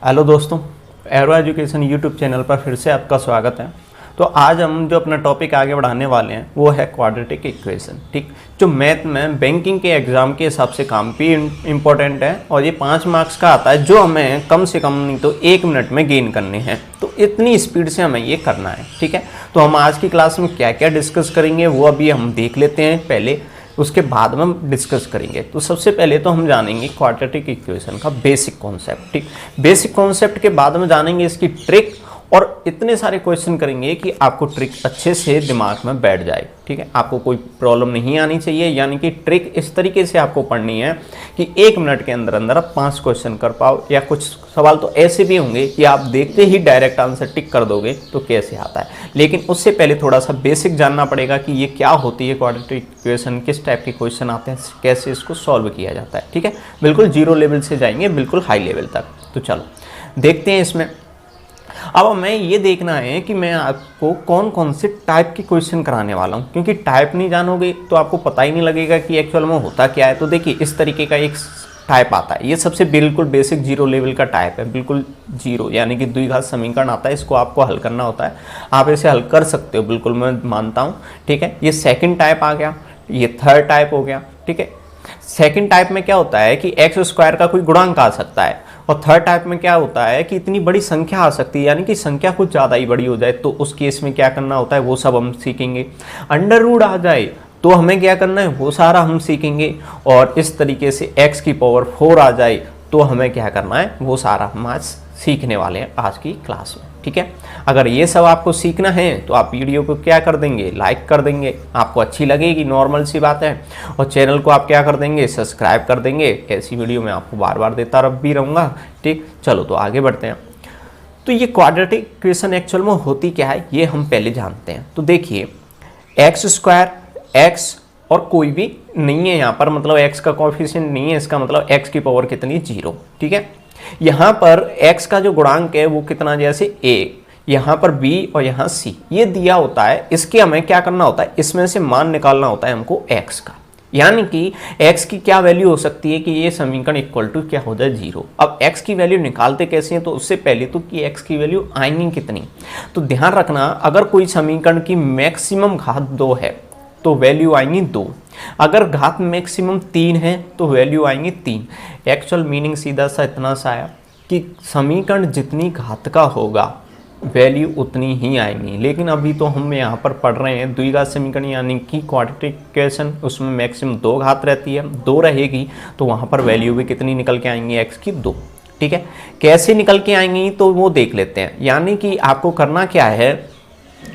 Hello दोस्तों, arrow education YouTube channel पर फिर से आपका स्वागत है। तो आज हम जो अपना टॉपिक आगे बढ़ाने वाले हैं वो है क्वाड्रेटिक इक्वेशन। ठीक, जो मैथ में बैंकिंग के एग्जाम के हिसाब से काम भी इम्पोर्टेंट है और ये 5 मार्क्स का आता है जो हमें कम से कम नहीं तो 1 मिनट में गेन करने हैं। तो इतनी स्पीड से हमें ये करना है। ठीक है, तो हम आज की क्लास में क्या क्या डिस्कस करेंगे वो अभी हम देख लेते हैं पहले, उसके बाद में हम डिस्कस करेंगे। तो सबसे पहले तो हम जानेंगे क्वाड्रेटिक इक्वेशन का बेसिक कॉन्सेप्ट। ठीक, बेसिक कॉन्सेप्ट के बाद में जानेंगे इसकी ट्रिक और इतने सारे क्वेश्चन करेंगे कि आपको ट्रिक अच्छे से दिमाग में बैठ जाए। ठीक है, आपको कोई प्रॉब्लम नहीं आनी चाहिए, यानी कि ट्रिक इस तरीके से आपको पढ़नी है कि 1 मिनट के अंदर अंदर आप 5 क्वेश्चन कर पाओ। या कुछ सवाल तो ऐसे भी होंगे कि आप देखते ही डायरेक्ट आंसर टिक कर दोगे तो कैसे आता है। लेकिन उससे पहले थोड़ा सा बेसिक जानना पड़ेगा कि ये क्या होती है क्वाड्रेटिक इक्वेशन, किस टाइप के क्वेश्चन आते हैं, कैसे इसको सॉल्व किया जाता है। ठीक है, बिल्कुल जीरो लेवल से जाएंगे बिल्कुल हाई लेवल तक। तो चलो देखते हैं इसमें। अब हमें ये देखना है कि मैं आपको कौन कौन से टाइप के क्वेश्चन कराने वाला हूँ, क्योंकि टाइप नहीं जानोगे तो आपको पता ही नहीं लगेगा कि एक्चुअल में होता क्या है। तो देखिए, इस तरीके का एक टाइप आता है, ये सबसे बिल्कुल बेसिक जीरो लेवल का टाइप है, बिल्कुल जीरो, यानी कि द्विघात समीकरण आता है, इसको आपको हल करना होता है। आप इसे हल कर सकते हो, बिल्कुल मैं मानता हूँ। ठीक है, ये सेकंड टाइप आ गया, ये थर्ड टाइप हो गया। ठीक है, सेकंड टाइप में क्या होता है कि एक्स स्क्वायर का कोई गुणांक आ सकता है, और थर्ड टाइप में क्या होता है कि इतनी बड़ी संख्या आ सकती है, यानी कि संख्या कुछ ज़्यादा ही बड़ी हो जाए। तो उस केस में क्या करना होता है वो सब हम सीखेंगे। अंडर रूट आ जाए तो हमें क्या करना है वो सारा हम सीखेंगे। और इस तरीके से x की पावर 4 आ जाए तो हमें क्या करना है वो सारा हम आज सीखने वाले हैं आज की क्लास में। ठीक है, अगर ये सब आपको सीखना है तो आप वीडियो को क्या कर देंगे, लाइक कर देंगे, आपको अच्छी लगेगी, नॉर्मल सी बात है। और चैनल को आप क्या कर देंगे, सब्सक्राइब कर देंगे। ऐसी वीडियो मैं आपको बार बार देता भी रहूँगा। ठीक, चलो तो आगे बढ़ते हैं। तो ये क्वाड्रेटिक इक्वेशन एक्चुअल में होती क्या है ये हम पहले जानते हैं। तो देखिए, एक्स स्क्वायर, एक्स और कोई भी नहीं है यहाँ पर, मतलब एक्स का कोएफिशिएंट नहीं है, इसका मतलब एक्स की पावर कितनी, 0। ठीक है, यहाँ पर x का जो गुणांक है वो कितना, जैसे a, यहाँ पर b और यहाँ c ये दिया होता है। इसके हमें क्या करना होता है, इसमें से मान निकालना होता है हमको x का, यानी कि x की क्या वैल्यू हो सकती है कि ये समीकरण इक्वल टू क्या हो जाए, 0। अब x की वैल्यू निकालते कैसे हैं, तो उससे पहले तो कि x की वैल्यू आएंगी कितनी। तो ध्यान रखना, अगर कोई समीकरण की मैक्सिमम घात 2 है तो वैल्यू आएंगी 2, अगर घात मैक्सिमम 3 है तो वैल्यू आएंगी 3। एक्चुअल मीनिंग सीधा सा इतना सा आया कि समीकरण जितनी घात का होगा वैल्यू उतनी ही आएंगी। लेकिन अभी तो हम यहाँ पर पढ़ रहे हैं द्विघात समीकरण, यानी कि क्वाड्रेटिक इक्वेशन, उसमें मैक्सिमम 2 घात रहती है, 2 रहेगी तो वहाँ पर वैल्यू भी कितनी निकल के आएंगी, x की 2। ठीक है, कैसे निकल के आएंगी तो वो देख लेते हैं। यानी कि आपको करना क्या है,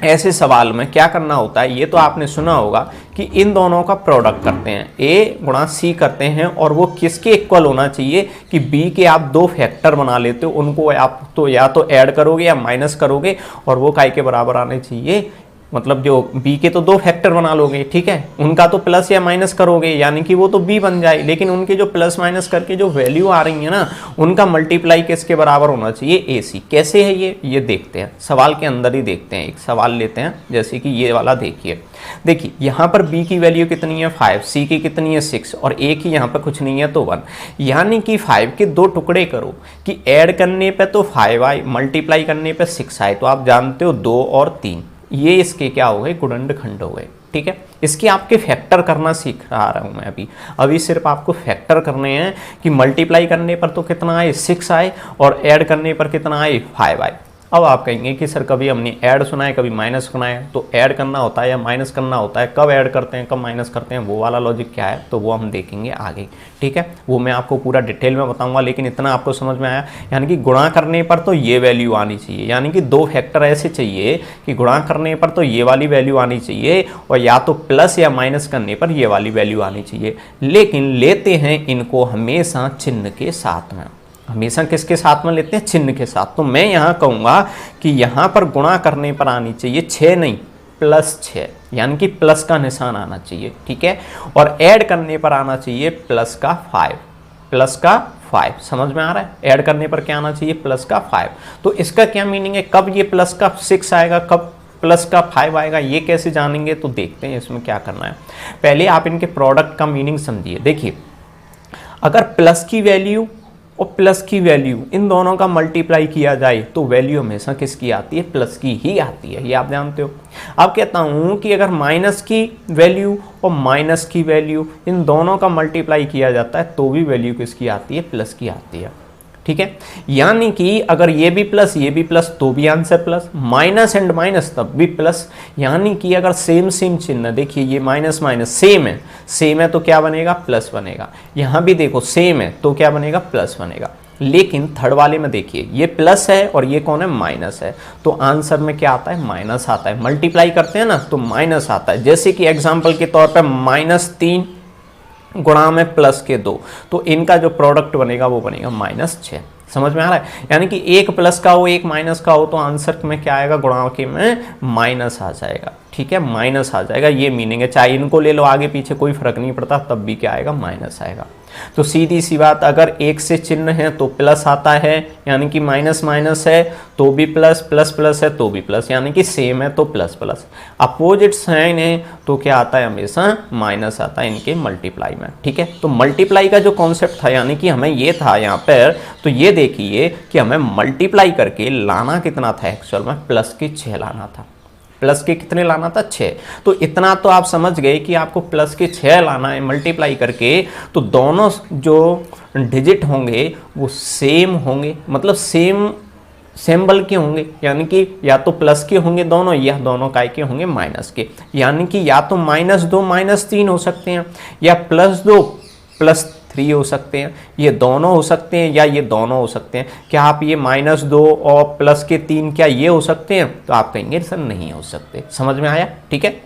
ऐसे सवाल में क्या करना होता है, ये तो आपने सुना होगा कि इन दोनों का प्रोडक्ट करते हैं, a गुणा c करते हैं, और वो किसके इक्वल होना चाहिए कि b के आप 2 फैक्टर बना लेते हो, उनको आप तो या तो ऐड करोगे या माइनस करोगे, और वो काय के बराबर आने चाहिए, मतलब जो b के तो 2 फैक्टर बना लोगे। ठीक है, उनका तो प्लस या माइनस करोगे, यानी कि वो तो b बन जाए, लेकिन उनके जो प्लस माइनस करके जो वैल्यू आ रही है ना, उनका मल्टीप्लाई किसके बराबर होना चाहिए, ac। कैसे है ये देखते हैं, सवाल के अंदर ही देखते हैं। एक सवाल लेते हैं, जैसे कि ये वाला देखिए। देखिए, यहाँ पर b की वैल्यू कितनी है 5, c की कितनी है 6, और a की यहाँ पर कुछ नहीं है तो 1, यानी कि 5 के 2 टुकड़े करो कि ऐड करने पे तो 5 आए, मल्टीप्लाई करने पे 6 आए। तो आप जानते हो 2 और 3 ये इसके क्या हो गए, गुणनखंड हो गए। ठीक है, इसके आपके फैक्टर करना सीख रहा हूँ मैं अभी सिर्फ आपको फैक्टर करने हैं कि मल्टीप्लाई करने पर तो कितना आए, 6 आए, और ऐड करने पर कितना आए, 5 आए। अब आप कहेंगे कि सर कभी हमने ऐड सुना है कभी माइनस सुना है, तो ऐड करना होता है या माइनस करना होता है, कब ऐड करते हैं कब माइनस करते हैं, वो वाला लॉजिक क्या है तो वो हम देखेंगे आगे। ठीक है, वो मैं आपको पूरा डिटेल में बताऊंगा, लेकिन इतना आपको समझ में आया, यानी कि गुणा करने पर तो ये वैल्यू आनी चाहिए, यानी कि 2 फैक्टर ऐसे चाहिए कि गुणा करने पर तो ये वाली वैल्यू आनी चाहिए, और या तो प्लस या माइनस करने पर ये वाली वैल्यू आनी चाहिए। लेकिन लेते हैं इनको हमेशा चिन्ह के साथ में, हमेशा किसके साथ में लेते हैं, चिन्ह के साथ। तो मैं यहाँ कहूँगा कि यहाँ पर गुणा करने पर आनी चाहिए 6 नहीं +6, यानी कि प्लस का निशान आना चाहिए। ठीक है, और ऐड करने पर आना चाहिए प्लस का 5, समझ में आ रहा है। ऐड करने पर क्या आना चाहिए, प्लस का 5। तो इसका क्या मीनिंग है, कब ये प्लस का 6 आएगा, कब प्लस का 5 आएगा, ये कैसे जानेंगे। तो देखते हैं इसमें क्या करना है। पहले आप इनके प्रोडक्ट का मीनिंग समझिए। देखिए, अगर प्लस की वैल्यू और प्लस की वैल्यू, इन दोनों का मल्टीप्लाई किया जाए तो वैल्यू हमेशा किसकी आती है, प्लस की ही आती है, ये आप जानते हो। अब कहता हूँ कि अगर माइनस की वैल्यू और माइनस की वैल्यू इन दोनों का मल्टीप्लाई किया जाता है तो भी वैल्यू किसकी आती है, प्लस की आती है, ठीक है। यानी कि अगर ये भी प्लस तो भी answer plus, minus and minus तब भी प्लस। यानी कि अगर सेम सेम चिन्ह, देखिए ये माइनस माइनस सेम है तो क्या बनेगा, प्लस बनेगा। यहाँ भी देखो सेम है तो क्या बनेगा, प्लस बनेगा। लेकिन थर्ड वाले में देखिए ये प्लस है और ये कौन है, माइनस है, तो आंसर में क्या आता है, माइनस आता है। मल्टीप्लाई करते हैं ना तो माइनस आता है। जैसे कि एग्जाम्पल के तौर पर -3 गुणा में +2, तो इनका जो प्रोडक्ट बनेगा वो बनेगा -6। समझ में आ रहा है। यानी कि एक प्लस का हो एक माइनस का हो तो आंसर में क्या आएगा, गुणा के में माइनस आ जाएगा, ठीक है, माइनस आ जाएगा। ये मीनिंग है, चाहे इनको ले लो आगे पीछे कोई फर्क नहीं पड़ता, तब भी क्या आएगा, माइनस आएगा। तो सीधी सी बात, अगर एक से चिन्ह है तो प्लस आता है, यानी कि माइनस माइनस है तो भी प्लस, प्लस प्लस है तो भी प्लस, यानी कि सेम है तो प्लस प्लस। अपोजिट साइन है तो क्या आता है, हमेशा माइनस आता है इनके मल्टीप्लाई में, ठीक है। तो मल्टीप्लाई का जो कॉन्सेप्ट था, यानी कि हमें ये था यहाँ पर, तो ये देखिए कि हमें मल्टीप्लाई करके लाना कितना था, एक्चुअल में प्लस के 6 लाना था। प्लस के कितने लाना था, 6। तो इतना तो आप समझ गए कि आपको प्लस के 6 लाना है मल्टीप्लाई करके। तो दोनों जो डिजिट होंगे वो सेम होंगे, मतलब सेम सिंबल के होंगे, यानी कि या तो प्लस के होंगे दोनों, या दोनों काय के होंगे माइनस के। यानी कि या तो -2 -3 हो सकते हैं, या +2 +3 हो सकते हैं, ये दोनों हो सकते हैं, या ये दोनों हो सकते हैं। क्या आप ये -2 और प्लस के 3 क्या ये हो सकते हैं, तो आप कहेंगे सर नहीं हो सकते। समझ में आया, ठीक है।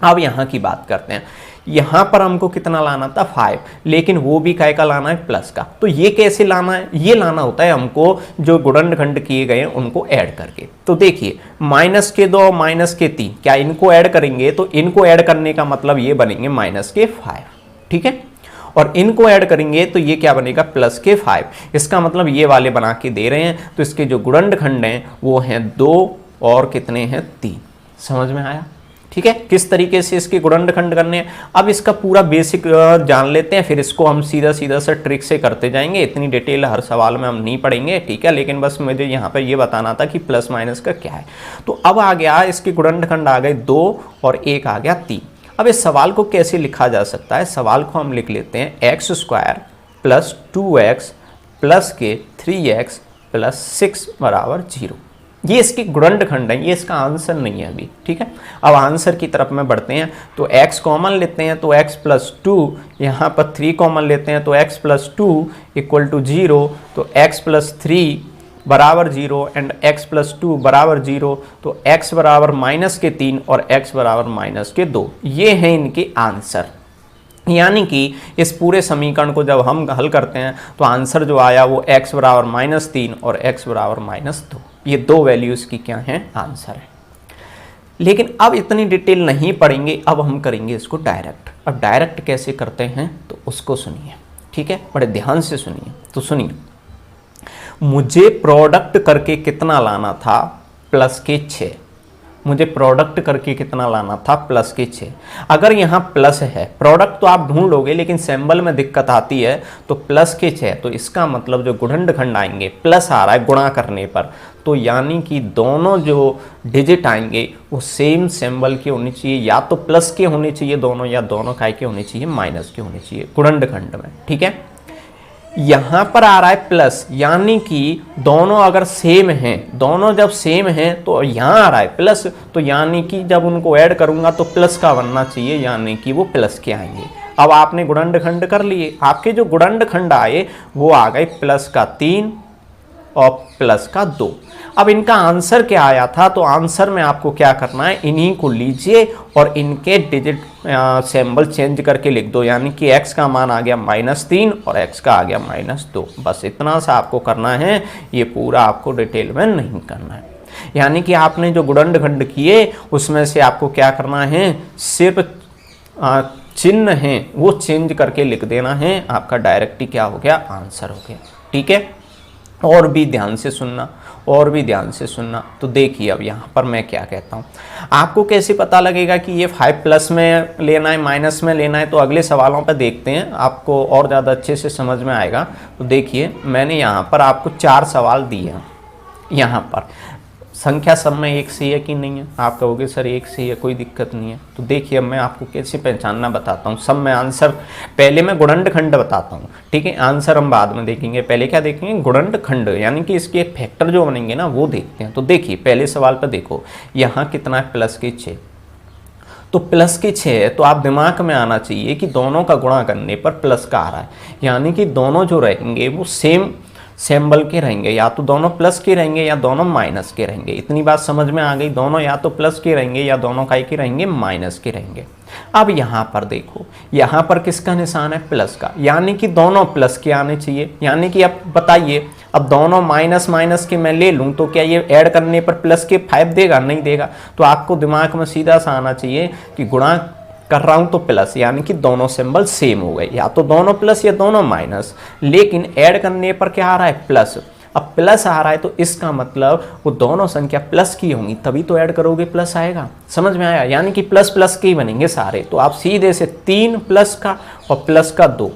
अब यहाँ की बात करते हैं। यहाँ पर हमको कितना लाना था, 5, लेकिन वो भी काय का लाना है, प्लस का। तो ये कैसे लाना है, ये लाना होता है हमको जो गुणनखंड किए गए हैं उनको ऐड करके। तो देखिए -2 और -3, क्या इनको ऐड करेंगे, तो इनको ऐड करने का मतलब ये बनेंगे -5, ठीक है। और इनको ऐड करेंगे तो ये क्या बनेगा, +5। इसका मतलब ये वाले बना के दे रहे हैं, तो इसके जो गुणनखंड हैं वो हैं 2 और कितने हैं, 3। समझ में आया, ठीक है। किस तरीके से इसके गुणनखंड करने हैं, अब इसका पूरा बेसिक जान लेते हैं, फिर इसको हम सीधा सा ट्रिक से करते जाएंगे। इतनी डिटेल हर सवाल में हम नहीं पढ़ेंगे, ठीक है, लेकिन बस मुझे यहाँ पर ये बताना था कि प्लस माइनस का क्या है। तो अब आ गया इसके गुणनखंड आ गए 2 और 1 आ गया 3। अब इस सवाल को कैसे लिखा जा सकता है, सवाल को हम लिख लेते हैं x² + 2x + के 3x + 6 = 0। ये इसके गुणनखंड है, ये इसका आंसर नहीं है अभी, ठीक है। अब आंसर की तरफ में बढ़ते हैं। तो x कॉमन लेते हैं तो x + 2, यहाँ पर 3 कॉमन लेते हैं तो x + 2 = 0, तो x + 3 = 0 एंड x + 2 = 0, तो x = -3 और x = -2। ये हैं इनके आंसर। यानी कि इस पूरे समीकरण को जब हम हल करते हैं तो आंसर जो आया वो x = -3 और x = -2। ये दो वैल्यूज़ की क्या हैं, आंसर है। लेकिन अब इतनी डिटेल नहीं पढ़ेंगे, अब हम करेंगे इसको डायरेक्ट। अब डायरेक्ट कैसे करते हैं तो उसको सुनिए, ठीक है, बड़े ध्यान से सुनिए। तो सुनिए, मुझे प्रोडक्ट करके कितना लाना था, +6। मुझे प्रोडक्ट करके कितना लाना था, +6। अगर यहाँ प्लस है, प्रोडक्ट तो आप ढूंढ लोगे लेकिन सिंबल में दिक्कत आती है, तो +6, तो इसका मतलब जो गुणनखंड आएंगे, प्लस आ रहा है गुणा करने पर, तो यानी कि दोनों जो डिजिट आएंगे वो सेम सिंबल के होने चाहिए, या तो प्लस के होने चाहिए दोनों, या दोनों काय के होने चाहिए, माइनस के होने चाहिए गुणनखंड में, ठीक है। यहाँ पर आ रहा है प्लस, यानी कि दोनों अगर सेम हैं, दोनों जब सेम हैं तो यहाँ आ रहा है प्लस, तो यानी कि जब उनको ऐड करूँगा तो प्लस का बनना चाहिए, यानी कि वो प्लस के आएंगे। अब आपने गुणनखंड कर लिए, आपके जो गुणनखंड आए वो आ गए +3 और +2। अब इनका आंसर क्या आया था, तो आंसर में आपको क्या करना है, इन्हीं को लीजिए और इनके डिजिट सिंबल चेंज करके लिख दो। यानी कि x का मान आ गया -3 और x का आ गया -2। बस इतना सा आपको करना है, ये पूरा आपको डिटेल में नहीं करना है। यानी कि आपने जो गुणनखंड किए उसमें से आपको क्या करना है, सिर्फ चिन्ह हैं वो चेंज करके लिख देना है, आपका डायरेक्ट ही क्या हो गया, आंसर हो गया, ठीक है। और भी ध्यान से सुनना, और भी ध्यान से सुनना। तो देखिए अब यहाँ पर मैं क्या कहता हूँ, आपको कैसे पता लगेगा कि ये 5 प्लस में लेना है माइनस में लेना है, तो अगले सवालों पर देखते हैं, आपको और ज़्यादा अच्छे से समझ में आएगा। तो देखिए मैंने यहाँ पर आपको 4 सवाल दिए हैं। यहाँ पर संख्या सब में एक से है कि नहीं है, आप कहोगे सर एक से है, कोई दिक्कत नहीं है। तो देखिए अब मैं आपको कैसे पहचानना बताता हूँ। सब में आंसर, पहले मैं गुणनखंड बताता हूँ, ठीक है, आंसर हम बाद में देखेंगे। पहले क्या देखेंगे, गुणनखंड, यानी कि इसके फैक्टर जो बनेंगे ना वो देखते हैं। तो देखिए पहले सवाल पर देखो, यहाँ कितना है, प्लस के 6। तो प्लस के 6 है, तो आप दिमाग में आना चाहिए कि दोनों का गुणा करने पर प्लस का आ रहा है, यानी कि दोनों जो रहेंगे वो सेम सिंबल के रहेंगे, या तो दोनों प्लस के रहेंगे या दोनों माइनस के रहेंगे। इतनी बात समझ में आ गई, दोनों या तो प्लस के रहेंगे या दोनों काय के रहेंगे, माइनस के रहेंगे। अब यहाँ पर देखो, यहाँ पर किसका निशान है, प्लस का, यानी कि दोनों प्लस के आने चाहिए। यानी कि अब बताइए, अब दोनों माइनस माइनस के मैं ले लूँ तो क्या ये ऐड करने पर प्लस के 5 देगा, नहीं देगा। तो आपको दिमाग में सीधा सा आना चाहिए कि गुणा कर रहा हूं तो प्लस, यानी कि दोनों सिंबल सेम हो गए, या तो दोनों प्लस या दोनों माइनस, लेकिन ऐड करने पर क्या आ रहा है, प्लस। अब प्लस आ रहा है तो इसका मतलब वो दोनों संख्या प्लस की होंगी, तभी तो ऐड करोगे प्लस आएगा। समझ में आया, यानी कि प्लस प्लस के ही बनेंगे सारे। तो आप सीधे से 3 प्लस का और प्लस का 2,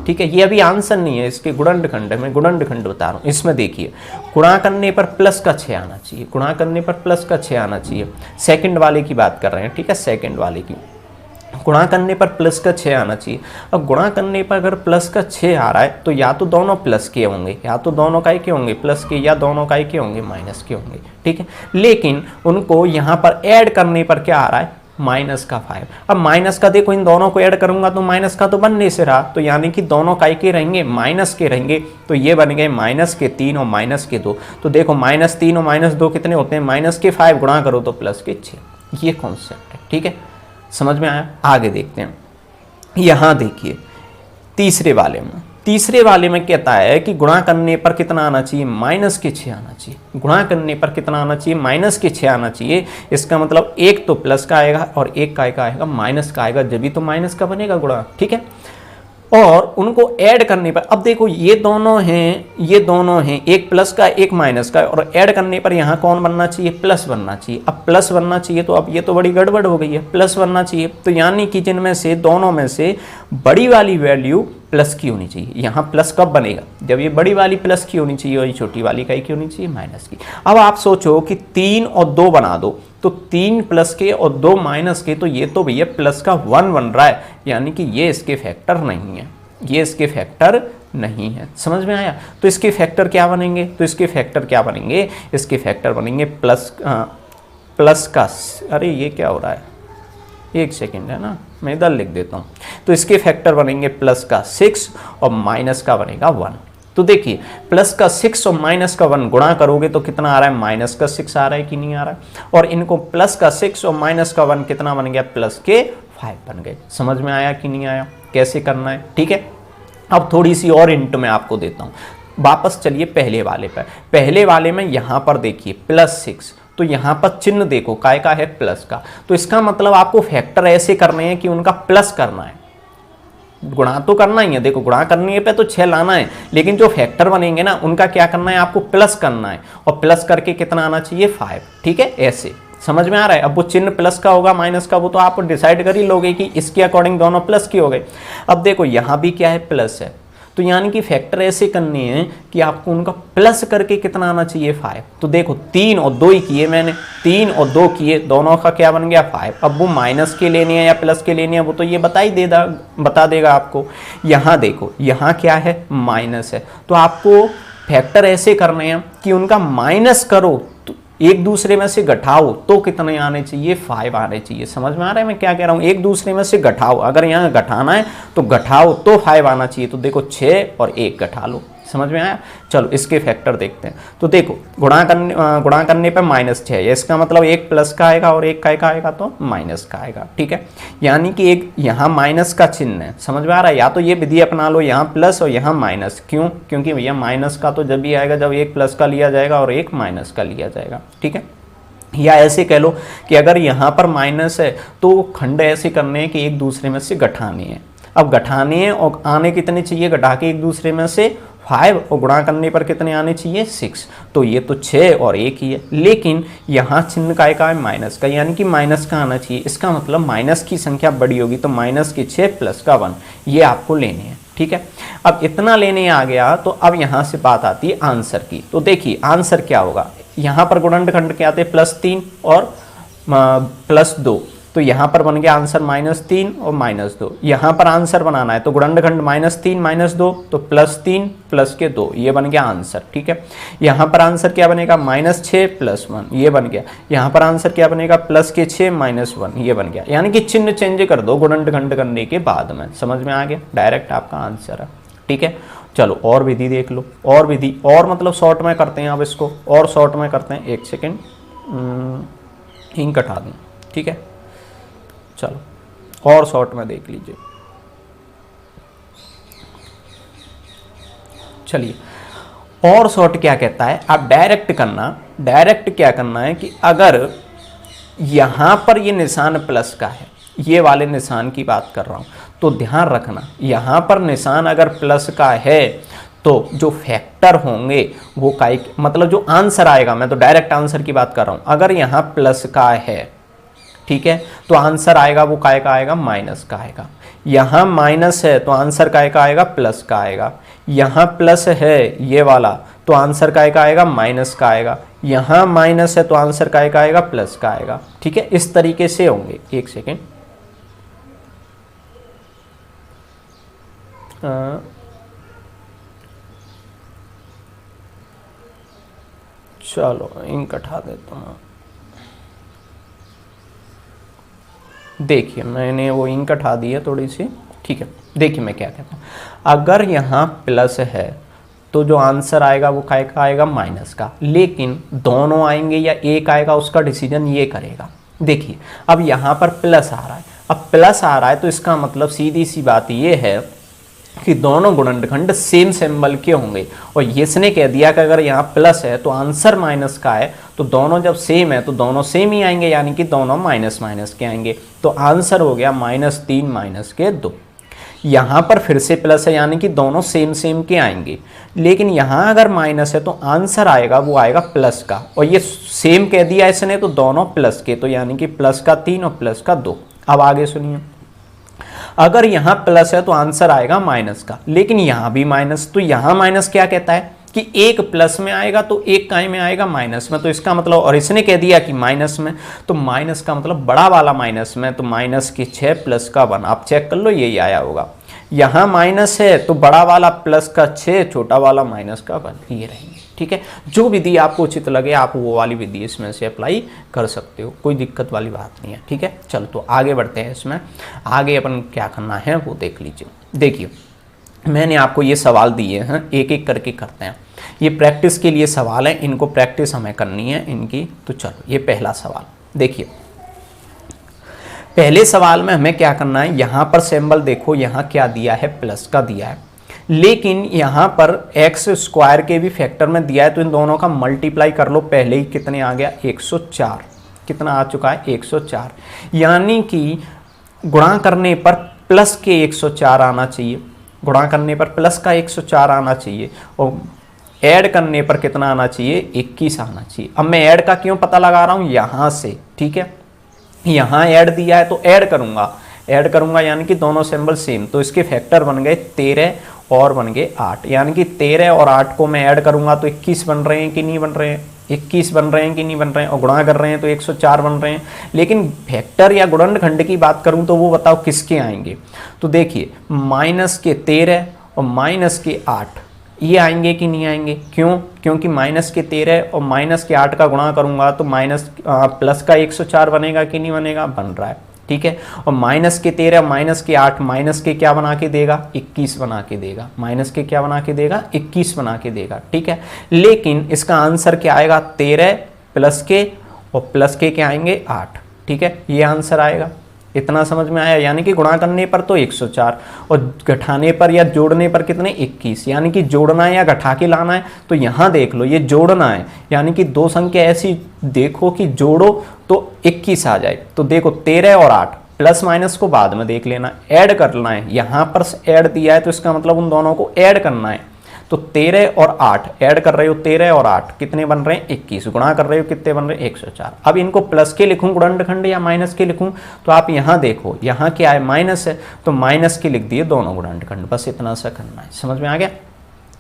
ठीक है, ये अभी आंसर नहीं है, इसके गुणनखंड है, मैं गुणनखंड बता रहा हूँ। इसमें देखिए गुणा करने पर प्लस का 6 आना चाहिए, गुणा करने पर प्लस का 6 आना चाहिए। सेकंड वाले की बात कर रहे हैं, ठीक है, सेकंड वाले की गुणा करने पर प्लस का 6 आना चाहिए। अब गुणा करने पर अगर प्लस का 6 आ रहा है तो या तो दोनों प्लस के होंगे, या तो दोनों काय के होंगे प्लस के, या दोनों काय के होंगे माइनस के होंगे, ठीक है। लेकिन उनको यहाँ पर ऐड करने पर क्या आ रहा है, माइनस का 5। अब माइनस का देखो, इन दोनों को ऐड करूंगा तो माइनस का तो बनने से रहा, तो यानी कि दोनों काय के रहेंगे, माइनस के रहेंगे। तो ये बन गए माइनस के 3 और माइनस के 2। तो देखो -3 और -2 कितने होते हैं, माइनस के 5, गुणा करो तो प्लस के 6। ये कॉन्सेप्ट है, ठीक है, समझ में आया। आगे देखते हैं, यहां देखिए तीसरे वाले में कहता है कि गुणा करने पर कितना आना चाहिए, माइनस के 6 आना चाहिए। गुणा करने पर कितना आना चाहिए, माइनस के 6 आना चाहिए। इसका मतलब एक तो प्लस का आएगा और एक का आएगा माइनस का आएगा, जब भी तो माइनस का बनेगा गुणा, ठीक है। और उनको ऐड करने पर, अब देखो ये दोनों हैं, एक प्लस का एक माइनस का, और ऐड करने पर यहाँ कौन बनना चाहिए, प्लस बनना चाहिए। अब प्लस बनना चाहिए तो अब ये तो बड़ी गड़बड़ हो गई है, प्लस बनना चाहिए। तो यानी कि जिनमें से दोनों में से बड़ी वाली वैल्यू प्लस की होनी चाहिए। यहाँ प्लस कब बनेगा, जब ये बड़ी वाली प्लस की होनी चाहिए और ये छोटी वाली काय की होनी चाहिए, माइनस की। अब आप सोचो कि 3 और 2 बना दो, तो 3 प्लस के और 2 माइनस के, तो ये तो भैया प्लस का 1 बन रहा है, यानी कि ये इसके फैक्टर नहीं है, ये इसके फैक्टर नहीं है। समझ में आया। तो इसके फैक्टर क्या बनेंगे, इसके फैक्टर बनेंगे प्लस का, अरे ये क्या हो रहा है, एक सेकेंड है ना, मैं इधर लिख देता हूँ। तो इसके फैक्टर बनेंगे प्लस का 6 और माइनस का बनेगा 1। तो देखिए प्लस का 6 और माइनस का 1 गुणा करोगे तो कितना आ रहा है, माइनस का 6 आ रहा है कि नहीं आ रहा है। और इनको प्लस का 6 और माइनस का 1 कितना बन गया, प्लस के 5 बन गए। समझ में आया कि नहीं आया, कैसे करना है, ठीक है। अब थोड़ी सी और हिंट मैं आपको देता हूँ। वापस चलिए पहले वाले पर। पहले वाले में यहाँ पर देखिए +6, तो यहाँ पर चिन्ह देखो काय का है, प्लस का। तो इसका मतलब आपको फैक्टर ऐसे करने हैं कि उनका प्लस करना है, गुणा तो करना ही है। देखो गुणा करने पे तो 6 लाना है, लेकिन जो फैक्टर बनेंगे ना उनका क्या करना है, आपको प्लस करना है। और प्लस करके कितना आना चाहिए, 5, ठीक है। ऐसे समझ में आ रहा है। अब वो चिन्ह प्लस का होगा माइनस का, वो तो आप डिसाइड कर ही लोगे कि इसके अकॉर्डिंग दोनों प्लस के हो गए। अब देखो यहाँ भी क्या है, प्लस है, तो यानी कि फैक्टर ऐसे करने हैं कि आपको उनका प्लस करके कितना आना चाहिए, 5। तो देखो 3 और 2 ही किए मैंने, 3 और 2 किए, दोनों का क्या बन गया, 5। अब वो माइनस के लेने हैं या प्लस के लेने हैं वो तो ये बता देगा आपको। यहाँ देखो यहाँ क्या है, माइनस है, तो आपको फैक्टर ऐसे करने हैं कि उनका माइनस करो तो एक दूसरे में से घटाओ तो कितने आने चाहिए, 5 आने चाहिए। समझ में आ रहा है मैं क्या कह रहा हूँ, एक दूसरे में से घटाओ, अगर यहाँ घटाना है तो घटाओ तो 5 आना चाहिए। तो देखो 6 और 1 घटा लो, समझ में आया। चलो इसके फैक्टर देखते हैं। तो देखो गुणा करने पर -6 है, इसका मतलब एक प्लस का आएगा और एक का आएगा तो माइनस का आएगा, ठीक है। यानी कि एक यहाँ माइनस का चिन्ह है, समझ में आ रहा है। या तो ये विधि अपना लो, यहाँ प्लस और यहाँ माइनस, क्यों, क्योंकि भैया माइनस का तो जब भी आएगा जब एक प्लस का लिया जाएगा और एक माइनस का लिया जाएगा, ठीक है। या ऐसे कह लो कि अगर यहाँ पर माइनस है तो खंड ऐसे करने हैं कि एक दूसरे में से घटाने हैं। अब घटाने हैं और आने कितने चाहिए, घटा के एक दूसरे में से 5 और गुणा करने पर कितने आने चाहिए 6, तो ये तो 6 और 1 ही है, लेकिन यहाँ चिन्ह काय का है माइनस का, यानी कि माइनस का आना चाहिए। इसका मतलब माइनस की संख्या बड़ी होगी तो माइनस की 6 प्लस का 1, ये आपको लेने हैं। ठीक है, अब इतना लेने आ गया तो अब यहाँ से बात आती है आंसर की। तो देखिए आंसर क्या होगा, यहाँ पर गुणनखंड क्या आते हैं +3 और +2, तो यहाँ पर बन गया आंसर -3 और -2। यहाँ पर आंसर बनाना है तो गुणनखंड -3 -2 तो +3 प्लस के 2, ये बन गया आंसर। ठीक है, यहाँ पर आंसर क्या बनेगा -6 + 1, ये बन गया। यहाँ पर आंसर क्या बनेगा +6 - 1, ये बन गया। यानी कि चिन्ह चेंज कर दो गुणनखंड करने के बाद में, समझ में आ गया, डायरेक्ट आपका आंसर है। ठीक है, चलो और विधि देख लो, और विधि और मतलब शॉर्ट में करते हैं। अब इसको और शॉर्ट में करते हैं, 1 सेकेंड इंक हटा दूँ। ठीक है, चलो और शॉर्ट में देख लीजिए। चलिए और शॉर्ट क्या कहता है, आप डायरेक्ट करना। डायरेक्ट क्या करना है कि अगर यहां पर ये निशान प्लस का है, ये वाले निशान की बात कर रहा हूं, तो ध्यान रखना यहां पर निशान अगर प्लस का है तो जो फैक्टर होंगे वो काय, मतलब जो आंसर आएगा, मैं तो डायरेक्ट आंसर की बात कर रहा हूं, अगर यहां प्लस का है, ठीक है, तो आंसर आएगा वो काय का आएगा माइनस का आएगा। यहां माइनस है तो आंसर काय का आएगा प्लस का आएगा। यहां प्लस है ये वाला तो आंसर काय का आएगा माइनस का आएगा। यहां माइनस है तो आंसर काय का आएगा प्लस का आएगा। ठीक है, इस तरीके से होंगे। 1 सेकेंड, चलो इंक हटा देता हूँ। देखिए मैंने वो इंक हटा दी है थोड़ी सी। ठीक है, देखिए मैं क्या कहता हूँ, अगर यहाँ प्लस है तो जो आंसर आएगा वो काय का आएगा माइनस का, लेकिन दोनों आएंगे या एक आएगा उसका डिसीजन ये करेगा। देखिए अब यहाँ पर प्लस आ रहा है, अब प्लस आ रहा है तो इसका मतलब सीधी सी बात ये है कि दोनों गुणनखंड सेम सिंबल के होंगे, और इसने कह दिया कि अगर यहाँ प्लस है तो आंसर माइनस का है, तो दोनों जब सेम है तो दोनों सेम ही आएंगे, यानी कि दोनों माइनस माइनस के आएंगे। तो आंसर हो गया -3 - के 2। यहाँ पर फिर से प्लस है यानी कि दोनों सेम सेम के आएंगे, लेकिन यहाँ अगर माइनस है तो आंसर आएगा वो आएगा प्लस का, और ये सेम कह दिया इसने तो दोनों प्लस के, तो यानी कि +3 और +2। अब आगे सुनिए, अगर यहाँ प्लस है तो आंसर आएगा माइनस का, लेकिन यहाँ भी माइनस, तो यहाँ माइनस क्या कहता है कि एक प्लस में आएगा तो एक काय में आएगा माइनस में, तो इसका मतलब, और इसने कह दिया कि माइनस में, तो माइनस का मतलब बड़ा वाला माइनस में, तो -6 प्लस का 1, आप चेक कर लो यही आया होगा। यहाँ माइनस है तो बड़ा वाला प्लस का 6, छोटा वाला माइनस का 1, ये रहेंगे। ठीक है, जो विधि आपको उचित लगे आप वो वाली विधि इसमें से अप्लाई कर सकते हो, कोई दिक्कत वाली बात नहीं है। ठीक है, चलो तो आगे बढ़ते हैं। इसमें आगे अपन क्या करना है वो देख लीजिए। देखिए मैंने आपको ये सवाल दिए हैं, एक एक करके करते हैं, ये प्रैक्टिस के लिए सवाल है, इनको प्रैक्टिस हमें करनी है इनकी। तो चलो ये पहला सवाल देखिए, पहले सवाल में हमें क्या करना है, यहाँ पर सिंबल देखो, यहाँ क्या दिया है प्लस का दिया है, लेकिन यहाँ पर x² के भी फैक्टर में दिया है, तो इन दोनों का मल्टीप्लाई कर लो। पहले ही कितने आ गया 104, कितना आ चुका है 104, यानी कि गुणा करने पर प्लस के 104 आना चाहिए, गुणा करने पर प्लस का 104 आना चाहिए, और ऐड करने पर कितना आना चाहिए 21 आना चाहिए। अब मैं ऐड का क्यों पता लगा रहा हूँ, यहाँ से, ठीक है, यहाँ ऐड दिया है तो ऐड करूँगा यानी कि दोनों सिंबल सेम, तो इसके फैक्टर बन गए 13 और बन गए 8, यानी कि 13 और 8 को मैं ऐड करूँगा तो 21 बन रहे हैं कि नहीं बन रहे हैं, 21 बन रहे हैं कि नहीं बन रहे हैं, और गुणा कर रहे हैं तो 104 बन रहे हैं। लेकिन फैक्टर या गुणनखंड की बात करूँ तो वो बताओ किसके आएंगे, तो देखिए -13 और -8 ये आएंगे कि नहीं आएंगे, क्यों, क्योंकि -13 और -8 का गुणा करूंगा तो प्लस का 104 बनेगा कि नहीं बनेगा, बन रहा है। ठीक है, और -13 -8 माइनस के क्या बना के देगा 21 बना के देगा, माइनस के क्या बना के देगा 21 बना के देगा। ठीक है, लेकिन इसका आंसर क्या आएगा 13 प्लस के, और प्लस के क्या आएंगे 8। ठीक है, ये आंसर आएगा। इतना समझ में आया, यानी कि गुणा करने पर तो 104 और घटाने पर या जोड़ने पर कितने 21, यानी कि जोड़ना है या घटा के लाना है। तो यहाँ देख लो ये जोड़ना है, यानी कि दो संख्या ऐसी देखो कि जोड़ो तो 21 आ जाए। तो देखो 13 और 8, प्लस माइनस को बाद में देख लेना, ऐड करना है, यहाँ पर ऐड दिया है तो इसका मतलब उन दोनों को ऐड करना है। तो 13 और 8 ऐड कर रहे हो, 13 और 8 कितने बन रहे हैं 21, गुणा कर रहे हो कितने बन रहे हैं 104। अब इनको प्लस के लिखूं गुणनखंड या माइनस के लिखूं, तो आप यहाँ देखो यहाँ क्या है माइनस है, तो माइनस के लिख दिए दोनों गुणनखंड, बस इतना सा करना है। समझ में आ गया?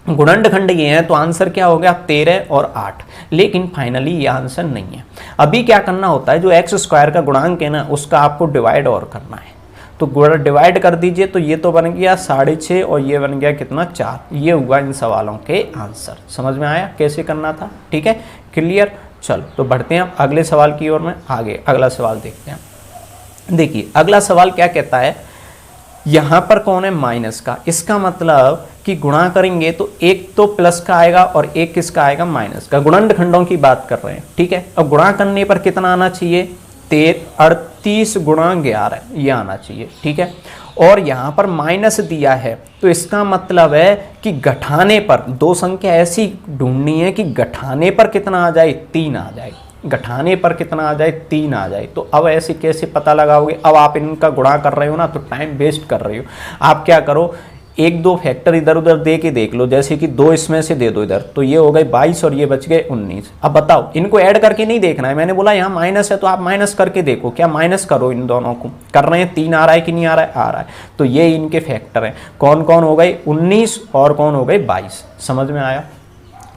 गुणनखंड ये है तो आंसर क्या हो गया 13 और 8, लेकिन फाइनली ये आंसर नहीं है। अभी क्या करना होता है, जो एक्स स्क्वायर का गुणांक है ना उसका आपको डिवाइड और करना है, तो डिवाइड कर दीजिए, तो ये तो बन गया 6.5 और ये बन गया कितना 4। ये हुआ इन सवालों के आंसर। समझ में आया कैसे करना था? ठीक है, क्लियर। चलो तो बढ़ते हैं अगले सवाल की ओर में, आगे अगला सवाल देखते हैं। देखिए अगला सवाल क्या कहता है, यहाँ पर कौन है माइनस का, इसका मतलब कि गुणा करेंगे तो एक तो प्लस का आएगा और एक किसका आएगा माइनस का। गुणनखंडों की बात कर रहे हैं, ठीक है। अब गुणा करने पर कितना आना चाहिए 38 गुणा 11 ये आना चाहिए, ठीक है। और यहाँ पर माइनस दिया है तो इसका मतलब है कि घटाने पर दो संख्या ऐसी ढूंढनी है कि घटाने पर कितना आ जाए 3 आ जाए, घटाने पर कितना आ जाए 3 आ जाए। तो अब ऐसे कैसे पता लगाओगे? अब आप इनका गुणा कर रहे हो ना तो टाइम वेस्ट कर रहे हो। आप क्या करो, एक दो फैक्टर इधर उधर दे के देख लो, जैसे कि 2 इसमें से दे दो इधर, तो ये हो गए 22 और ये बच गए 19। अब बताओ, इनको ऐड करके नहीं देखना है, मैंने बोला यहाँ माइनस है तो आप माइनस करके देखो, क्या माइनस करो इन दोनों को। कर रहे हैं 3 आ रहा है कि नहीं आ रहा है? आ रहा है। तो ये इनके फैक्टर हैं, कौन कौन हो गए 19 और कौन हो गए 22। समझ में आया?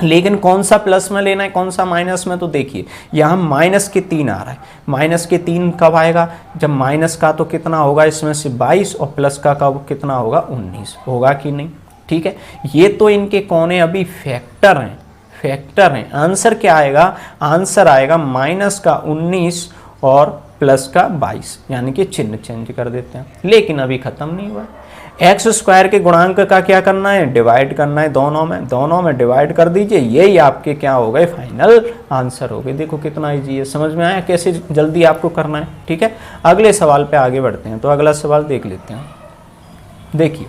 लेकिन कौन सा प्लस में लेना है कौन सा माइनस में, तो देखिए यहाँ माइनस के 3 आ रहा है। माइनस के 3 कब आएगा? जब माइनस का तो कितना होगा इसमें से 22 और प्लस का कब कितना होगा 19 होगा कि नहीं? ठीक है, ये तो इनके कौन है अभी फैक्टर हैं, फैक्टर हैं। आंसर क्या आएगा? आंसर आएगा माइनस का 19 और प्लस का 22, यानी कि चिन्ह चेंज कर देते हैं। लेकिन अभी खत्म नहीं हुआ, एक्स स्क्वायर के गुणांक का क्या करना है? डिवाइड करना है दोनों में डिवाइड कर दीजिए, यही आपके क्या हो गए फाइनल आंसर हो गए। देखो कितना इजी है, समझ में आया कैसे जल्दी आपको करना है? ठीक है, अगले सवाल पे आगे बढ़ते हैं। तो अगला सवाल देख लेते हैं। देखिए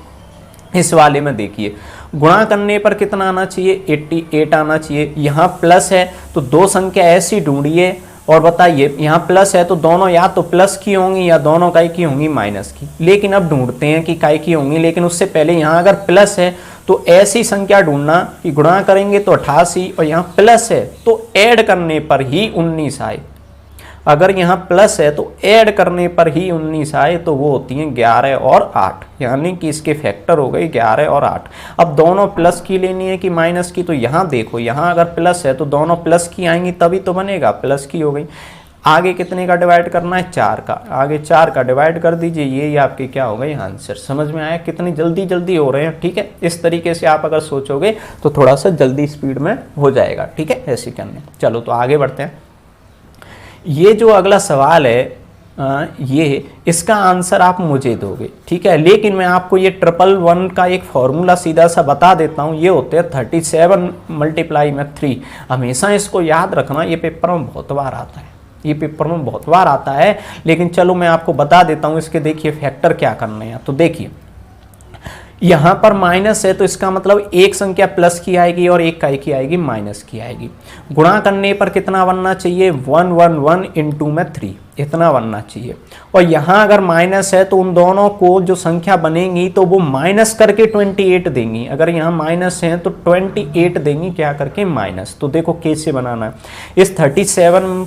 इस वाले में देखिए गुणा करने पर कितना आना चाहिए 88 आना चाहिए। यहाँ प्लस है तो दो संख्या ऐसी ढूंढिए और बताइए, यहाँ प्लस है तो दोनों या तो प्लस की होंगी या दोनों काय की होंगी माइनस की। लेकिन अब ढूंढते हैं कि काय की होंगी, लेकिन उससे पहले यहाँ अगर प्लस है तो ऐसी संख्या ढूंढना कि गुणा करेंगे तो 88 और यहाँ प्लस है तो ऐड करने पर ही 19 आए। अगर यहाँ प्लस है तो ऐड करने पर ही 19 आए, तो वो होती हैं 11 और 8, यानी कि इसके फैक्टर हो गए 11 और 8। अब दोनों प्लस की लेनी है कि माइनस की, तो यहाँ देखो यहाँ अगर प्लस है तो दोनों प्लस की आएंगी तभी तो बनेगा, प्लस की हो गई। आगे कितने का डिवाइड करना है 4 का, आगे 4 का डिवाइड कर दीजिए, ये आपके क्या हो गए आंसर। समझ में आया कितनी जल्दी जल्दी हो रहे हैं? ठीक है, इस तरीके से आप अगर सोचोगे तो थोड़ा सा जल्दी स्पीड में हो जाएगा। ठीक है, ऐसे करने। चलो तो आगे बढ़ते हैं। ये जो अगला सवाल है ये इसका आंसर आप मुझे दोगे, ठीक है। लेकिन मैं आपको ये 111 का एक फॉर्मूला सीधा सा बता देता हूँ। ये होते हैं 37 मल्टीप्लाई में 3। हमेशा इसको याद रखना, ये पेपर में बहुत बार आता है, ये पेपर में बहुत बार आता है। लेकिन चलो मैं आपको बता देता हूँ इसके। देखिए फैक्टर क्या करने हैं, तो देखिए यहाँ पर माइनस है तो इसका मतलब एक संख्या प्लस की आएगी और एक काय की आएगी माइनस की आएगी। गुणा करने पर कितना बनना चाहिए 111 इंटू में 3, इतना बनना चाहिए। और यहाँ अगर माइनस है तो उन दोनों को जो संख्या बनेंगी तो वो माइनस करके 28 देंगी। अगर यहाँ माइनस है तो 28 देंगी क्या करके माइनस। तो देखो कैसे बनाना है, इस 37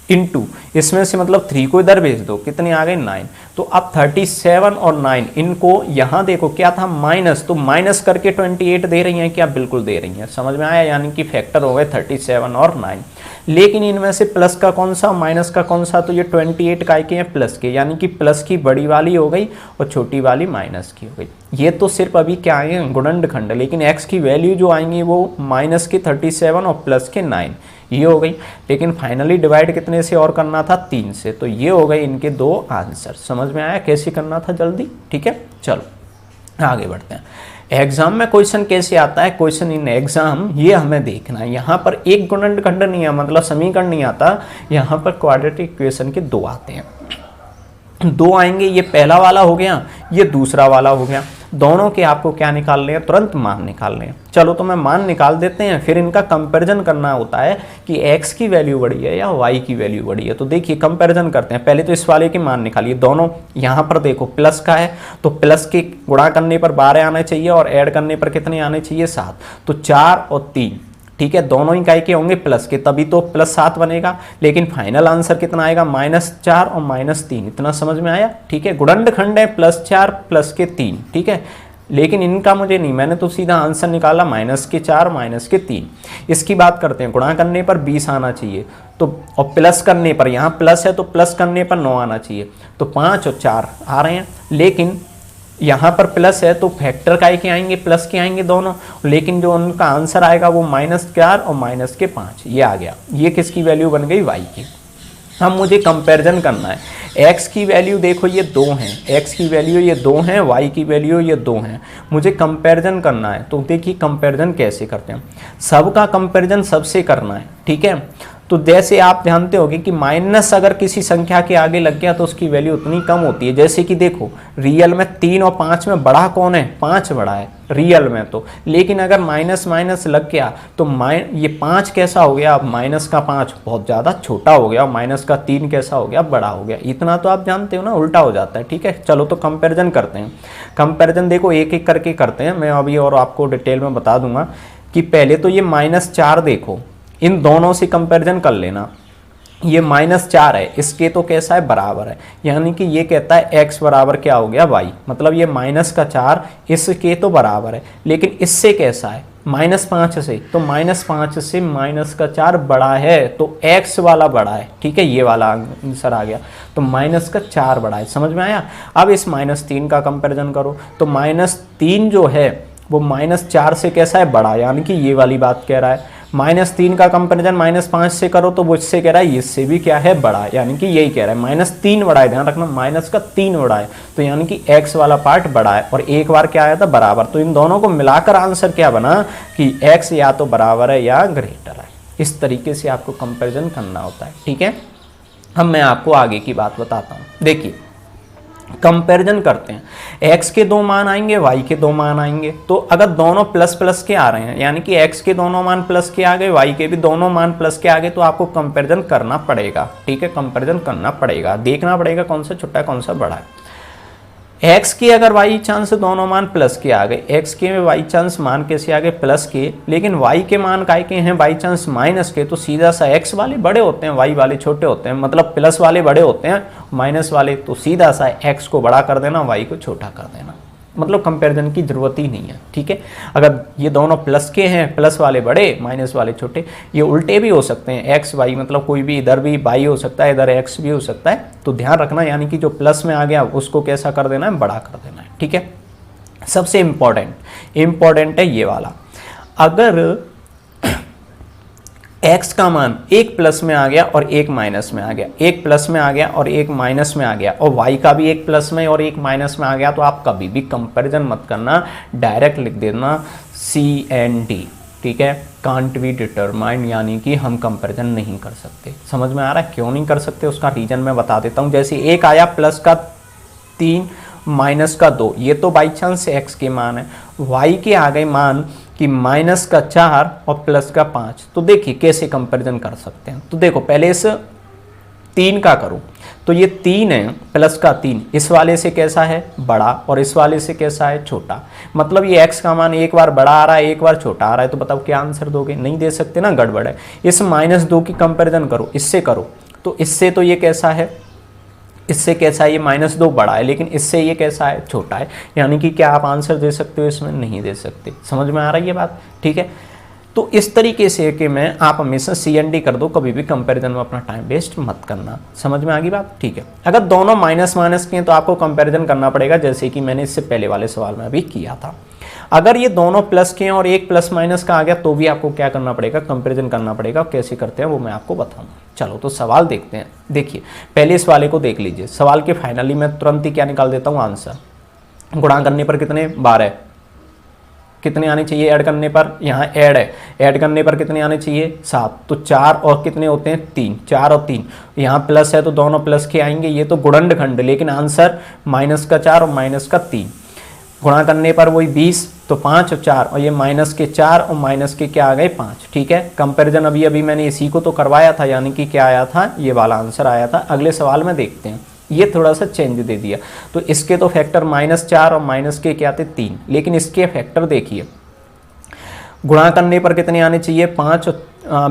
इंटू इसमें से मतलब 3 को इधर भेज दो, कितने आ गए 9। तो अब 37 और 9 इनको यहाँ देखो क्या था माइनस, तो माइनस करके 28 दे रही हैं क्या? बिल्कुल दे रही हैं। समझ में आया? यानी कि फैक्टर हो गए 37 और 9। लेकिन इनमें से प्लस का कौन सा माइनस का कौन सा? तो ये 28 काय के हैं प्लस के, यानी कि प्लस की बड़ी वाली हो गई और छोटी वाली माइनस की हो गई। ये तो सिर्फ अभी क्या आए गुणनखंड, लेकिन x की वैल्यू जो आएंगी वो माइनस के 37 और प्लस के 9 ये हो गई। लेकिन फाइनली डिवाइड कितने से और करना था 3 से, तो ये हो गए इनके 2 आंसर। समझ में आया कैसे करना था जल्दी? ठीक है, चलो आगे बढ़ते हैं। एग्जाम में क्वेश्चन कैसे आता है, क्वेश्चन इन एग्जाम ये हमें देखना है। यहाँ पर एक गुणनखंड नहीं है, मतलब समीकरण नहीं आता, यहाँ पर क्वाड्रेटिक इक्वेशन के 2 आते हैं। 2 आएंगे, ये पहला वाला हो गया, ये दूसरा वाला हो गया। दोनों के आपको क्या निकालने हैं, तुरंत मान निकालने हैं। चलो तो मैं मान निकाल देते हैं, फिर इनका कंपैरिजन करना होता है कि x की वैल्यू बड़ी है या y की वैल्यू बड़ी है। तो देखिए कंपैरिजन करते हैं। पहले तो इस वाले के मान निकालिए, दोनों यहाँ पर देखो प्लस का है तो प्लस के गुणा करने पर 12 आने चाहिए और ऐड करने पर कितने आने चाहिए, 7। तो 4 और 3, ठीक है, दोनों ही काय के होंगे प्लस के, तभी तो +7 बनेगा। लेकिन फाइनल आंसर कितना आएगा, -4 और -3। इतना समझ में आया, ठीक है। गुणनखंड है +4 +3, ठीक है, लेकिन इनका मुझे नहीं, मैंने तो सीधा आंसर निकाला -4 -3। इसकी बात करते हैं, गुणा करने पर 20 आना चाहिए, तो और प्लस करने पर, यहाँ प्लस है तो प्लस करने पर 9 आना चाहिए, तो 5 और 4 आ रहे हैं। लेकिन यहाँ पर प्लस है तो फैक्टर काय के आएंगे, प्लस के आएंगे दोनों, लेकिन जो उनका आंसर आएगा वो -4 और -5 ये आ गया। ये किसकी वैल्यू बन गई, y की। अब मुझे कंपैरिजन करना है, x की वैल्यू देखो ये 2 हैं, x की वैल्यू ये 2 हैं, y की वैल्यू ये 2 हैं, मुझे कंपैरिजन करना है। तो देखिए कंपैरिजन कैसे करते हैं, सबका कंपैरिजन सबसे करना है, ठीक है। तो जैसे आप जानते होगे कि माइनस अगर किसी संख्या के आगे लग गया तो उसकी वैल्यू उतनी कम होती है। जैसे कि देखो रियल में 3 और 5 में बड़ा कौन है, 5 बड़ा है रियल में तो, लेकिन अगर माइनस माइनस लग गया तो ये 5 कैसा हो गया, अब माइनस का 5 बहुत ज़्यादा छोटा हो गया, माइनस का 3 कैसा हो गया, बड़ा हो गया। इतना तो आप जानते हो ना, उल्टा हो जाता है, ठीक है। चलो तो कंपेरिजन करते हैं। कंपेरिजन देखो एक एक करके करते हैं, मैं अभी और आपको डिटेल में बता दूंगा कि पहले तो ये -4 देखो, इन दोनों से कंपैरिजन कर लेना। ये -4 है, इसके तो कैसा है, बराबर है, यानी कि ये कहता है x बराबर क्या हो गया, y, मतलब ये -4 इसके तो बराबर है। लेकिन इससे कैसा है, -5 से, तो -5 से -4 बड़ा है, तो x वाला बड़ा है, ठीक है, ये वाला आंसर आ गया। तो -4 बड़ा है, समझ में आया। अब इस -3 का कंपैरिजन करो, तो -3 जो है वो -4 से कैसा है, बड़ा, यानी कि ये वाली बात कह रहा है। -3 का कंपेरिजन -5 से करो तो वो इससे कह रहा है इससे भी क्या है, बड़ा, यानी कि यही कह रहा है। -3 बड़ा है, ध्यान रखना -3 बड़ा है, तो यानी कि x वाला पार्ट बड़ा है, और एक बार क्या आया था, बराबर। तो इन दोनों को मिलाकर आंसर क्या बना कि x या तो बराबर है या ग्रेटर है। इस तरीके से आपको कंपेरिजन करना होता है, ठीक है। अब मैं आपको आगे की बात बताता हूँ। देखिए कंपैरिजन करते हैं, x के 2 मान आएंगे, y के 2 मान आएंगे। तो अगर दोनों प्लस प्लस के आ रहे हैं, यानी कि x के दोनों मान प्लस के आ गए, y के भी दोनों मान प्लस के आ गए, तो आपको कंपैरिजन करना पड़ेगा, ठीक है। कंपैरिजन करना पड़ेगा, देखना पड़ेगा कौन सा छोटा है कौन सा बड़ा है। x के अगर बाई चांस दोनों मान प्लस के आ गए, x के में बाई चांस मान कैसे आ गए, प्लस के, लेकिन y के मान काय के हैं बाई चांस माइनस के, तो सीधा सा x वाले बड़े होते हैं, y वाले छोटे होते हैं, मतलब प्लस वाले बड़े होते हैं, माइनस वाले, तो सीधा सा x को बड़ा कर देना, y को छोटा कर देना, मतलब कंपैरिजन की जरूरत ही नहीं है, ठीक है। अगर ये दोनों प्लस के हैं, प्लस वाले बड़े माइनस वाले छोटे, ये उल्टे भी हो सकते हैं, x y, मतलब कोई भी इधर भी y हो सकता है, इधर x भी हो सकता है, तो ध्यान रखना, यानी कि जो प्लस में आ गया उसको कैसा कर देना है, बड़ा कर देना है, ठीक है। सबसे इम्पॉर्टेंट है ये वाला, अगर x का मान एक प्लस में आ गया और एक माइनस में आ गया, एक प्लस में आ गया और एक माइनस में आ गया, और y का भी एक प्लस में और एक माइनस में आ गया, तो आप कभी भी कंपैरिजन मत करना, डायरेक्ट लिख देना CND, ठीक है, कांट बी डिटरमाइंड, यानी कि हम कंपैरिजन नहीं कर सकते। समझ में आ रहा है क्यों नहीं कर सकते, उसका रीजन मैं बता देता हूँ। जैसे एक आया प्लस का 3 माइनस का 2, ये तो बाई चांस x के मान है, y के आ गए मान कि माइनस का 4 और प्लस का 5, तो देखिए कैसे कंपैरिजन कर सकते हैं। तो देखो पहले इस 3 का करूं, तो ये 3 है, प्लस का 3 इस वाले से कैसा है, बड़ा, और इस वाले से कैसा है, छोटा, मतलब ये x का मान एक बार बड़ा आ रहा है, एक बार छोटा आ रहा है, तो बताओ क्या आंसर दोगे, नहीं दे सकते ना, गड़बड़ है। इस -2 की कंपैरिजन करो, इससे करो, तो इससे तो ये कैसा है, इससे कैसा है, ये -2 बड़ा है, लेकिन इससे ये कैसा है, छोटा है, यानी कि क्या आप आंसर दे सकते हो, इसमें नहीं दे सकते। समझ में आ रही है बात, ठीक है। तो इस तरीके से कि मैं आप हमेशा CND कर दो, कभी भी कंपैरिजन में अपना टाइम वेस्ट मत करना। समझ में आ गई बात, ठीक है। अगर दोनों माइनस माइनस के हैं तो आपको कंपैरिजन करना पड़ेगा, जैसे कि मैंने इससे पहले वाले सवाल में अभी किया था। अगर ये दोनों प्लस के हैं और एक प्लस माइनस का आ गया, तो भी आपको क्या करना पड़ेगा, कंपैरिजन करना पड़ेगा। कैसे करते हैं वो मैं आपको बताऊंगा। चलो तो सवाल देखते हैं। देखिए पहले इस वाले को देख लीजिए, सवाल के फाइनली मैं तुरंत ही क्या निकाल देता हूँ, आंसर। गुणा करने पर कितने, 12, कितने आने चाहिए ऐड करने पर, यहाँ ऐड है, ऐड करने पर कितने आने चाहिए, 7, तो 4 और कितने होते हैं, 3, 4 और 3, यहाँ प्लस है तो दोनों प्लस के आएंगे, ये तो गुणनखंड, लेकिन आंसर -4 और -3। गुणा करने पर वही 20, तो 5 और 4 और ये माइनस के 4 और माइनस के क्या आ गए 5। ठीक है, कंपैरिजन अभी अभी मैंने इसी को तो करवाया था, यानी कि क्या आया था, ये वाला आंसर आया था। अगले सवाल में देखते हैं, ये थोड़ा सा चेंज दे दिया। तो इसके तो फैक्टर -4 और माइनस के क्या थे 3, लेकिन इसके फैक्टर देखिए, गुणा करने पर कितने आने चाहिए 5 और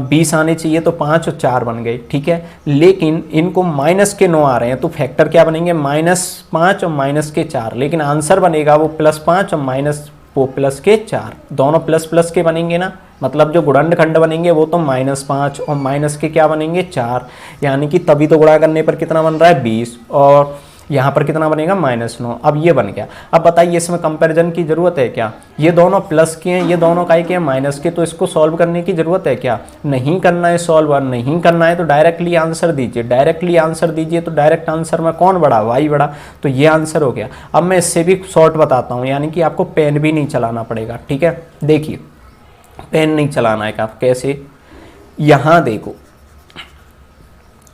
20 आने चाहिए, तो 5 और 4 बन गए। ठीक है, लेकिन इनको माइनस के 9 आ रहे हैं, तो फैक्टर क्या बनेंगे -5 और माइनस के 4, लेकिन आंसर बनेगा वो +5 और माइनस वो प्लस के 4, दोनों प्लस प्लस के बनेंगे ना, मतलब जो गुणनखंड बनेंगे वो तो -5 और माइनस के क्या बनेंगे 4, यानी कि तभी तो गुणा करने पर कितना बन रहा है 20 और यहाँ पर कितना बनेगा -9। अब ये बन गया। अब बताइए इसमें कंपैरिजन की ज़रूरत है क्या, ये दोनों प्लस के हैं, ये दोनों काय के हैं माइनस के, तो इसको सॉल्व करने की ज़रूरत है क्या, नहीं करना है सॉल्व, नहीं करना है तो डायरेक्टली आंसर दीजिए, डायरेक्टली आंसर दीजिए, तो डायरेक्ट आंसर में कौन बड़ा, वाई बड़ा, तो ये आंसर हो गया। अब मैं इससे भी शॉर्ट बताता हूँ, यानी कि आपको पेन भी नहीं चलाना पड़ेगा। ठीक है, देखिए पेन नहीं चलाना है आप कैसे, यहाँ देखो,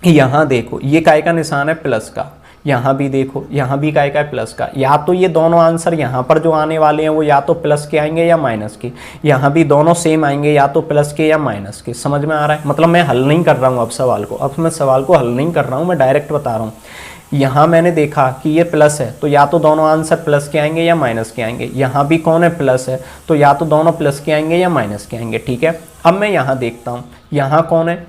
यहाँ देखो, ये काय का निशान है प्लस का, यहाँ भी देखो, यहाँ भी काय का है प्लस का, या तो ये दोनों आंसर यहाँ पर जो आने वाले हैं वो या तो प्लस के आएंगे या माइनस के, यहाँ भी दोनों सेम आएंगे, या तो प्लस के या माइनस के। समझ में आ रहा है, मतलब मैं हल नहीं कर रहा हूँ अब सवाल को, अब मैं सवाल को हल नहीं कर रहा हूँ, मैं डायरेक्ट बता रहा हूँ। यहाँ मैंने देखा कि ये प्लस है, तो या तो दोनों आंसर प्लस के आएंगे या माइनस के आएंगे, यहाँ भी कौन है प्लस है, तो या तो दोनों प्लस के आएंगे या माइनस के आएंगे। ठीक है, अब मैं यहाँ देखता हूँ, यहाँ कौन है,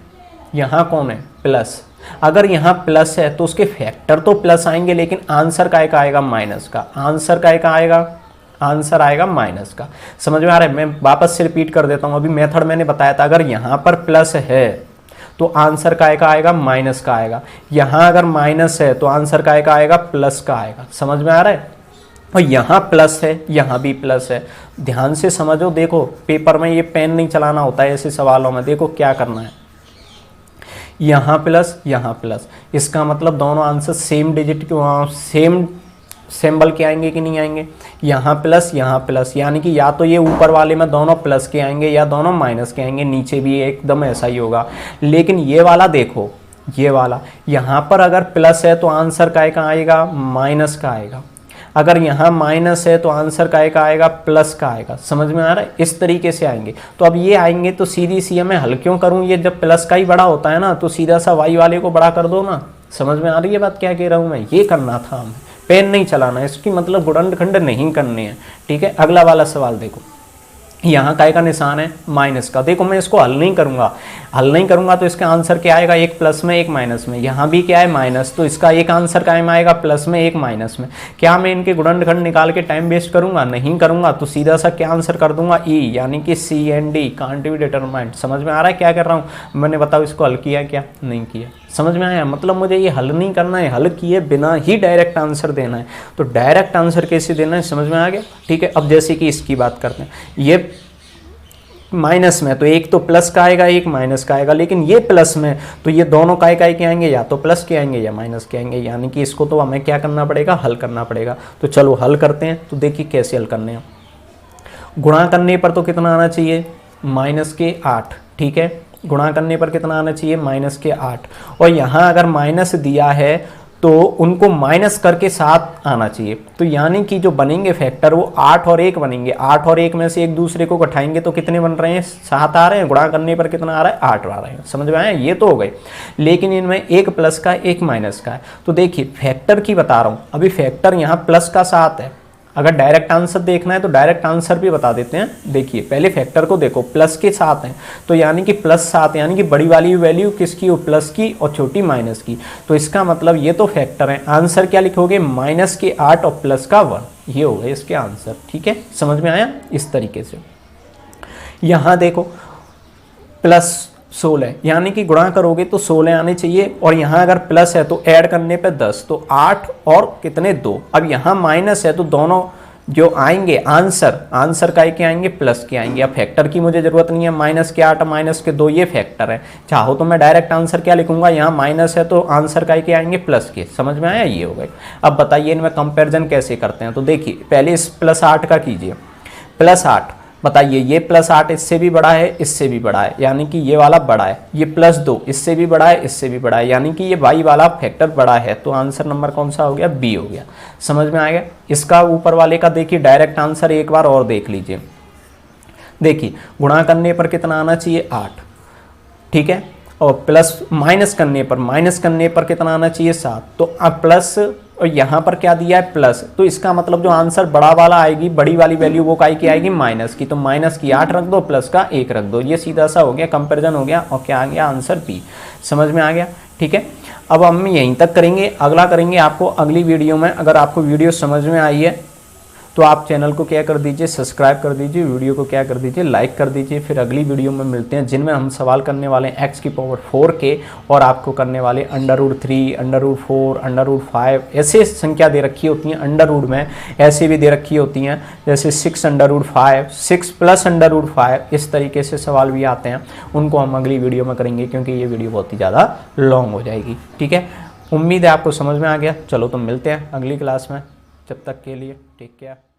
यहाँ कौन है प्लस, अगर यहाँ प्लस है तो उसके फैक्टर तो प्लस आएंगे, लेकिन आंसर काय का आएगा माइनस का, आंसर काय का आएगा, आंसर आएगा माइनस का। समझ में आ रहा है, मैं वापस से रिपीट कर देता हूँ, अभी मेथड मैंने बताया था, अगर यहाँ पर प्लस है तो आंसर काय का आएगा माइनस का आएगा, यहाँ अगर माइनस है तो आंसर काय का आएगा प्लस का आएगा। समझ में आ रहा है, और यहाँ प्लस है, यहाँ भी प्लस है, ध्यान से समझो। देखो पेपर में ये पेन नहीं चलाना होता है ऐसे सवालों में, देखो क्या करना है, यहाँ प्लस यहाँ प्लस, इसका मतलब दोनों आंसर सेम डिजिट के सेम सिंबल के आएंगे कि नहीं आएंगे, यहाँ प्लस, यानी कि या तो ये ऊपर वाले में दोनों प्लस के आएंगे या दोनों माइनस के आएंगे, नीचे भी एकदम ऐसा ही होगा। लेकिन ये वाला देखो, ये वाला यहाँ पर अगर प्लस है तो आंसर काय का आएगा माइनस का आएगा, अगर यहाँ माइनस है तो आंसर काय का आएगा प्लस का आएगा। समझ में आ रहा है, इस तरीके से आएंगे। तो अब ये आएंगे तो सीधी सी मैं हल क्यों करूँ, ये जब प्लस का ही बड़ा होता है ना, तो सीधा सा वाई वाले को बड़ा कर दो ना। समझ में आ रही है बात क्या कह रहा हूँ मैं, ये करना था हमें, पेन नहीं चलाना, इसकी मतलब गुणनखंड नहीं करने हैं। ठीक है, अगला वाला सवाल देखो, यहाँ काय का निशान है माइनस का, देखो मैं इसको हल नहीं करूंगा तो इसका आंसर क्या आएगा, एक प्लस में एक माइनस में, यहाँ भी क्या है माइनस, तो इसका एक आंसर काय में आएगा प्लस में एक माइनस में। क्या मैं इनके गुणनखंड निकाल के टाइम वेस्ट करूंगा, नहीं करूंगा, तो सीधा सा क्या आंसर कर दूंगा ई, यानी कि C and D can't be determined. समझ में आ रहा है क्या कर रहा हूँ मैंने, बताओ इसको हल किया क्या नहीं किया, समझ में आया, मतलब मुझे ये हल नहीं करना है, हल किए बिना ही डायरेक्ट आंसर देना है। तो डायरेक्ट आंसर कैसे देना है समझ में आ गया। ठीक है, अब जैसे कि इसकी बात करते हैं, ये माइनस में तो एक तो प्लस का आएगा एक माइनस का आएगा, लेकिन ये प्लस में तो ये दोनों काय के आएंगे, या तो प्लस के आएंगे या माइनस के आएंगे, यानी कि इसको तो हमें क्या करना पड़ेगा, हल करना पड़ेगा। तो चलो हल करते हैं, तो देखिए कैसे हल करने हैं। गुणा करने पर तो कितना आना चाहिए -8, ठीक है, गुणा करने पर कितना आना चाहिए -8, और यहाँ अगर माइनस दिया है तो उनको माइनस करके 7 आना चाहिए, तो यानी कि जो बनेंगे फैक्टर वो 8 और 1 बनेंगे, 8 और 1 में से एक दूसरे को घटाएंगे तो कितने बन रहे हैं 7 आ रहे हैं, गुणा करने पर कितना आ रहा है 8 आ रहे हैं। समझ में आया, ये तो हो गए, लेकिन इनमें एक प्लस का एक माइनस का है। तो देखिए फैक्टर की बता रहा हूँ, अभी फैक्टर यहाँ प्लस का 7 है, अगर डायरेक्ट आंसर देखना है तो डायरेक्ट आंसर भी बता देते हैं। देखिए पहले फैक्टर को देखो, प्लस के 7 हैं, तो यानी कि +7, यानी कि बड़ी वाली वैल्यू किसकी हो, प्लस की, और छोटी माइनस की। तो इसका मतलब ये तो फैक्टर है, आंसर क्या लिखोगे -8 और प्लस का 1, ये हो गए इसके आंसर। ठीक है, समझ में आया, इस तरीके से। यहाँ देखो +16, यानी कि गुणा करोगे तो 16 आने चाहिए, और यहाँ अगर प्लस है तो ऐड करने पे 10, तो 8 और कितने 2। अब यहाँ माइनस है तो दोनों जो आएंगे आंसर काय के आएंगे प्लस के आएंगे। अब फैक्टर की मुझे जरूरत नहीं है, -8 -2 ये फैक्टर है, चाहो तो मैं डायरेक्ट आंसर क्या लिखूंगा, यहाँ माइनस है तो आंसर काय के आएंगे प्लस के। समझ में आया, ये हो गए। अब बताइए इनमें कंपेरिजन कैसे करते हैं, तो देखिए पहले इस +8 का कीजिए, +8 बताइए ये +8 इससे भी बड़ा है, इससे भी बड़ा है, यानी कि ये वाला बड़ा है, ये +2 इससे भी बड़ा है, इससे भी बड़ा है, यानी कि ये y वाला फैक्टर बड़ा है। तो आंसर नंबर कौन सा हो गया? बी हो गया। समझ में आ गया? इसका ऊपर वाले का देखिए डायरेक्ट आंसर एक बार और देख लीजिए। देखिए गुणा करने पर कितना आना चाहिए? 8, ठीक है, और प्लस माइनस करने पर कितना आना चाहिए? 7। तो अब प्लस और यहाँ पर क्या दिया है? प्लस। तो इसका मतलब जो आंसर बड़ा वाला आएगी, बड़ी वाली वैल्यू वो काय की आएगी? माइनस की। तो माइनस की 8 रख दो, प्लस का 1 रख दो। ये सीधा सा हो गया, कंपैरिजन हो गया, और क्या आ गया? Answer B. समझ में आ गया? ठीक है, अब हम यहीं तक करेंगे, अगला करेंगे आपको अगली वीडियो में। अगर आपको वीडियो समझ में आई है तो आप चैनल को क्या कर दीजिए? सब्सक्राइब कर दीजिए, वीडियो को क्या कर दीजिए? लाइक कर दीजिए। फिर अगली वीडियो में मिलते हैं, जिनमें हम सवाल करने वाले हैं x⁴ के, और आपको करने वाले √3, √4, √5, ऐसे संख्या दे रखी होती हैं। अंडर में ऐसे भी दे रखी होती हैं, जैसे 6√5, 6 + √5, इस तरीके से सवाल भी आते हैं। उनको हम अगली वीडियो में करेंगे, क्योंकि ये वीडियो बहुत ही ज़्यादा लॉन्ग हो जाएगी। ठीक है, उम्मीद है आपको समझ में आ गया। चलो तो मिलते हैं अगली क्लास में, जब तक के लिए टेक केयर।